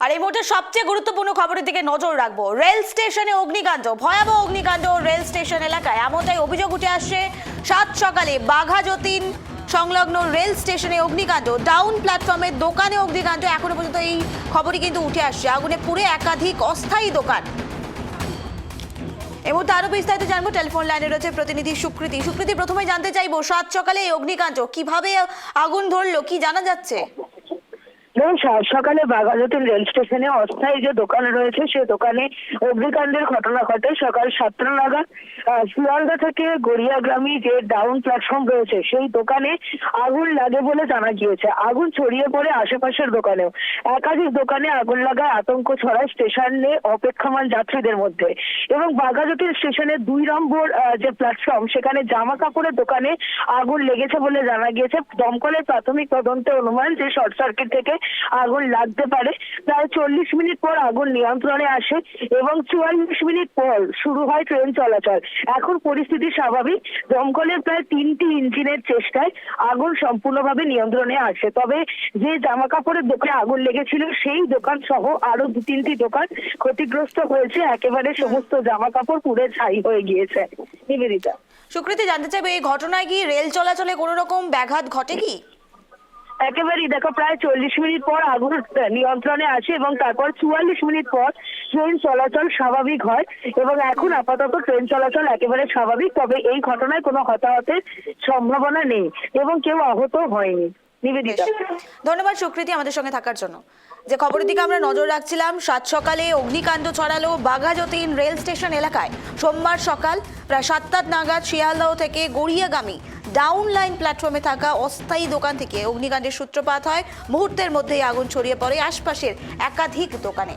আর এই মুহূর্তে সবচেয়ে গুরুত্বপূর্ণ খবরের দিকে নজর রাখবো। রেল স্টেশনে অগ্নিকাণ্ড, ভয়াবহ অগ্নিকাণ্ড রেল স্টেশন এলাকায়, এমনটাই অভিযোগ উঠে আসছে। সাত সকালে বাঘাযতীন সংলগ্ন রেল স্টেশনে অগ্নিকাণ্ড, ডাউন প্ল্যাটফর্মের দোকানে অগ্নিকাণ্ড। এখনো পর্যন্ত এই খবরই কিন্তু উঠে আসছে। আগুনে পুড়ে একাধিক অস্থায়ী দোকান। এই মুহূর্তে আরো বিস্তারিত জানবো, টেলিফোন লাইনে রয়েছে প্রতিনিধি সুকৃতি। সুকৃতি, প্রথমে জানতে চাইবো, সাত সকালে এই অগ্নিকাণ্ড, কিভাবে আগুন ধরলো, কি জানা যাচ্ছে? সকালে বাঘাযতীন রেল স্টেশনে অস্থায়ী যে দোকান রয়েছে সেই দোকানে অগ্নিকাণ্ডের ঘটনা ঘটে সকাল 7টা নাগাদ। শিয়ালদা থেকে গড়িয়াগ্রামী যে ডাউন প্ল্যাটফর্ম রয়েছে সেই দোকানে আগুন লাগে বলে জানা গিয়েছে। আগুন ছড়িয়ে পড়ে আশেপাশের দোকানেও। একাধিক দোকানে আগুন লাগায় আতঙ্ক ছড়ায় স্টেশনে অপেক্ষমান যাত্রীদের মধ্যে। এবং বাঘাযতীন স্টেশনের 2 নম্বর যে প্ল্যাটফর্ম সেখানে জামা কাপড়ের দোকানে আগুন লেগেছে বলে জানা গিয়েছে। দমকলের প্রাথমিক তদন্তে অনুমান যে শর্ট সার্কিট থেকে আগুন লাগতে পারে। প্রায় 40 মিনিট পর আগুন নিয়ন্ত্রণে আসে এবং 44 মিনিট পর শুরু হয় ট্রেন চলাচল। এখন পরিস্থিতি স্বাভাবিক। দমকলের প্রায় 3টি ইঞ্জিনের চেষ্টায় আগুন সম্পূর্ণভাবে নিয়ন্ত্রণে আসে। তবে যে জামা কাপড়ের দোকানে আগুন লেগেছিল সেই দোকান সহ আরো 2-3টি দোকান ক্ষতিগ্রস্ত হয়েছে। একেবারে সমস্ত জামা কাপড় পুড়ে ছাই হয়ে গিয়েছে। নিবেদিতা। সুকৃতি, জানতে চাইবে, এই ঘটনায় কি রেল চলাচলে কোনো রকম ব্যাঘাত ঘটে কি? একেবারেই দেখো, প্রায় 40 মিনিট পর আগুন নিয়ন্ত্রণে আসে এবং তারপর 44 মিনিট পর ট্রেন চলাচল স্বাভাবিক হয় এবং এখন আপাতত ট্রেন চলাচল একেবারে স্বাভাবিক। তবে এই ঘটনায় কোনো হতাহতের সম্ভাবনা নেই এবং কেউ আহত হয়নি। নিবেদিতা। ধন্যবাদ সুকৃতি আমাদের সঙ্গে থাকার জন্য। যে খবরের দিকে আমরা নজর রাখছিলাম, সাত সকালে অগ্নিকাণ্ড ছড়ালো বাঘাযতীন রেল স্টেশন এলাকায়। সোমবার সকাল প্রায় 7টা নাগাদ শিয়ালদহ থেকে গড়িয়াগামী ডাউন লাইন প্ল্যাটফর্মে থাকা অস্থায়ী দোকান থেকে অগ্নিকাণ্ডের সূত্রপাত হয়। মুহূর্তের মধ্যেই আগুন ছড়িয়ে পড়ে আশপাশের একাধিক দোকানে।